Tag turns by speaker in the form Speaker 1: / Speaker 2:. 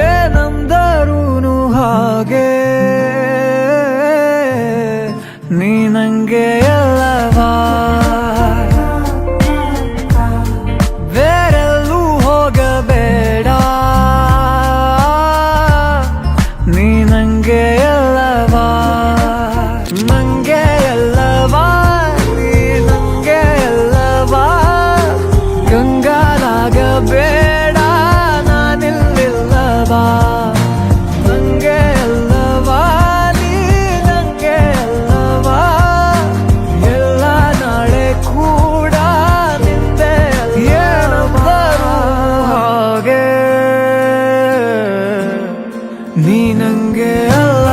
Speaker 1: ಏನಂದರೂನು ಹಾಗೆ ನೀ ನಂಗೆ ಅಲ್ಲವಾ, ಬೇರೆಲ್ಲೂ ಹೋಗಬೇಡ, ನೀ ನಂಗೆ ಅಲ್ಲವಾ, ನಂಗೆ ಅಲ್ಲವಾ, ನೀ ನಂಗೆ ಅಲ್ಲವಾ, ಕಂಗಾಲಾಗಬೇಡ ನಾನಿಲ್ಲಿಲ್ಲವಾ, ನಂಗೆ ಅಲ್ಲವಾ, ನೀ ನಂಗೆ ಅಲ್ಲವಾ, ಎಲ್ಲ ನಾಳೆ ಕೂಡ ನಿಂದೆ ಅಲ್ಲವಾ, ಹಾಗೆ ನೀ ನಂಗೆ ಅಲ್ಲ